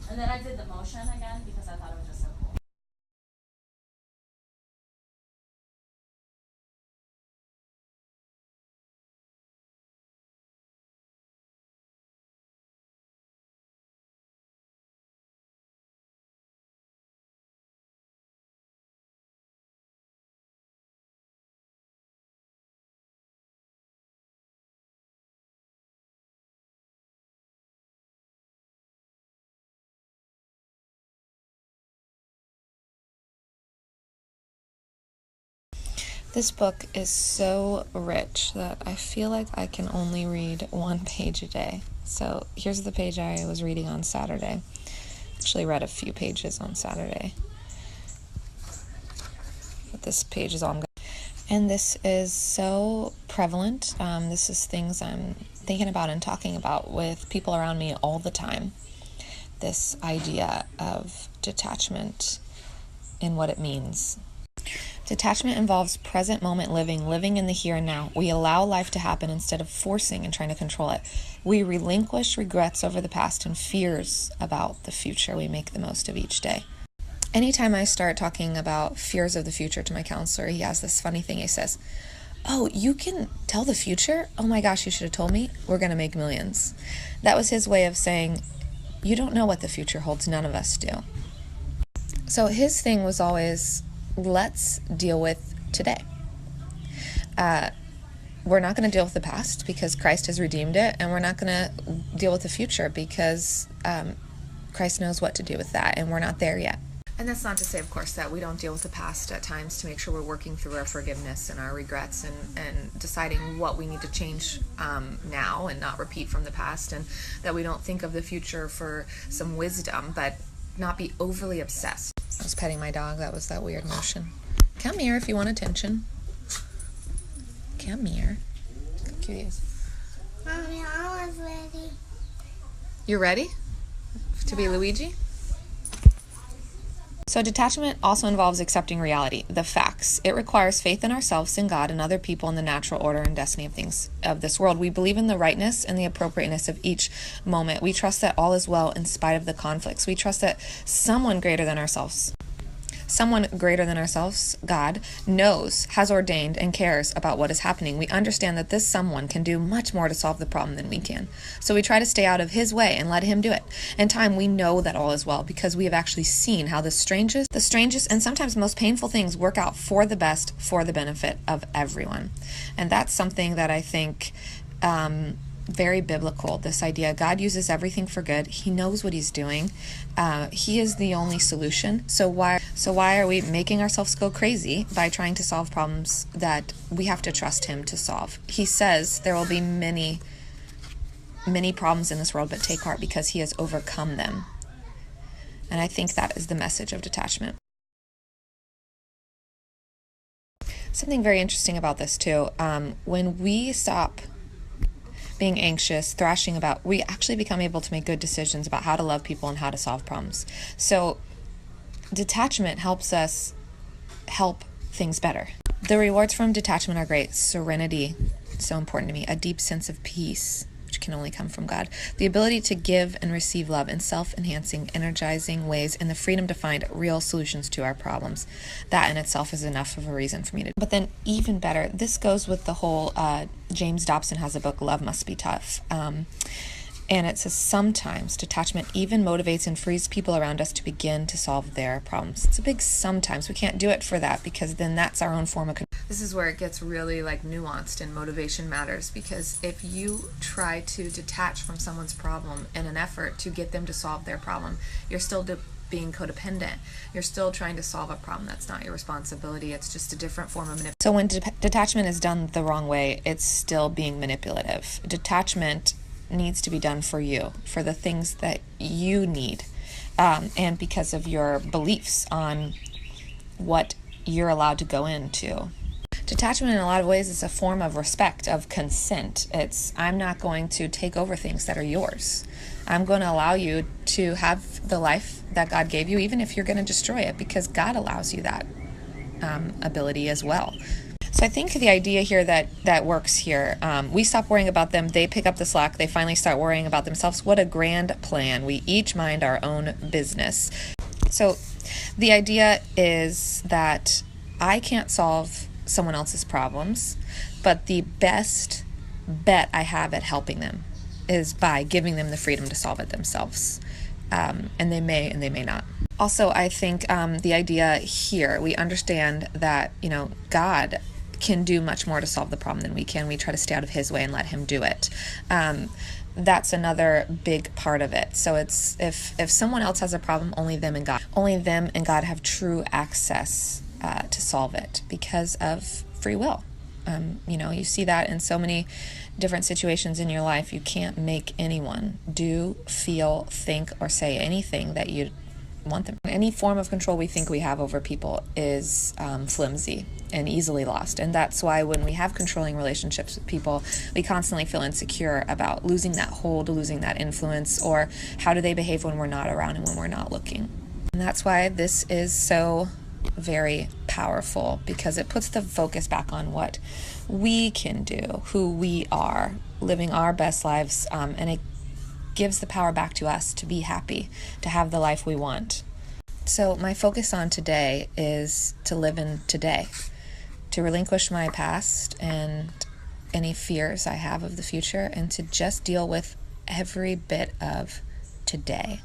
And then I did the motion again because I thought it was just so cool. This book is so rich that I feel like I can only read one page a day. So here's the page I was reading on Saturday. Actually read a few pages on Saturday, but this page is all I'm going. And this is so prevalent. This is things I'm thinking about and talking about with people around me all the time. This idea of detachment and what it means. Detachment involves present moment living in the here and now. We allow life to happen instead of forcing and trying to control it. We relinquish regrets over the past and fears about the future. We make the most of each day. Anytime I start talking about fears of the future to my counselor, he has this funny thing. He says, "Oh, you can tell the future? Oh my gosh, you should have told me. We're going to make millions." That was his way of saying, you don't know what the future holds. None of us do. So his thing was always, let's deal with today. We're not going to deal with the past because Christ has redeemed it, and we're not going to deal with the future because Christ knows what to do with that, and we're not there yet. And that's not to say, of course, that we don't deal with the past at times to make sure we're working through our forgiveness and our regrets and deciding what we need to change now and not repeat from the past, and that we don't think of the future for some wisdom, but not be overly obsessed. I was petting my dog. That was that weird motion. Come here if you want attention. Come here. How cute he is. Mommy, I was ready. You're ready to be Luigi? So detachment also involves accepting reality, the facts. It requires faith in ourselves, in God, and other people, in the natural order and destiny of things of this world. We believe in the rightness and the appropriateness of each moment. We trust that all is well in spite of the conflicts. We trust that someone greater than ourselves, God, knows, has ordained, and cares about what is happening. We understand that this someone can do much more to solve the problem than we can. So we try to stay out of his way and let him do it. In time, we know that all is well because we have actually seen how the strangest and sometimes most painful things work out for the best, for the benefit of everyone. And that's something that I think very biblical, this idea. God uses everything for good. He knows what he's doing. He is the only solution. So why are we making ourselves go crazy by trying to solve problems that we have to trust him to solve? He says there will be many, many problems in this world, but take heart because he has overcome them. And I think that is the message of detachment. Something very interesting about this too, when we stop being anxious, thrashing about, we actually become able to make good decisions about how to love people and how to solve problems. So detachment helps us help things better. The rewards from detachment are great. Serenity, so important to me. A deep sense of peace, which can only come from God. The ability to give and receive love in self-enhancing, energizing ways, and the freedom to find real solutions to our problems. That in itself is enough of a reason for me to. But then even better, this goes with the whole, James Dobson has a book, Love Must Be Tough. And it says sometimes detachment even motivates and frees people around us to begin to solve their problems. It's a big sometimes. We can't do it for that because then that's our own form of control. This is where it gets really nuanced and motivation matters, because if you try to detach from someone's problem in an effort to get them to solve their problem, you're still being codependent. You're still trying to solve a problem that's not your responsibility. It's just a different form of manipulation. So when detachment is done the wrong way, it's still being manipulative. Detachment needs to be done for you, for the things that you need, and because of your beliefs on what you're allowed to go into. Detachment in a lot of ways is a form of respect, of consent. It's, I'm not going to take over things that are yours. I'm going to allow you to have the life that God gave you, even if you're going to destroy it, because God allows you that ability as well. So I think the idea here that works here, we stop worrying about them, they pick up the slack, they finally start worrying about themselves. What a grand plan. We each mind our own business. So the idea is that I can't solve someone else's problems, but the best bet I have at helping them is by giving them the freedom to solve it themselves. And they may not. Also, I think the idea here, we understand that, God can do much more to solve the problem than we can. We try to stay out of his way and let him do it. That's another big part of it. So it's if someone else has a problem, only them and God have true access to solve it because of free will. You see that in so many different situations in your life. You can't make anyone do, feel, think, or say anything that you want them. Any form of control we think we have over people is flimsy and easily lost. And that's why when we have controlling relationships with people, we constantly feel insecure about losing that hold, losing that influence, or how do they behave when we're not around and when we're not looking. And that's why this is so very powerful, because it puts the focus back on what we can do, who we are, living our best lives, and it gives the power back to us to be happy, to have the life we want. So my focus on today is to live in today, to relinquish my past and any fears I have of the future, and to just deal with every bit of today.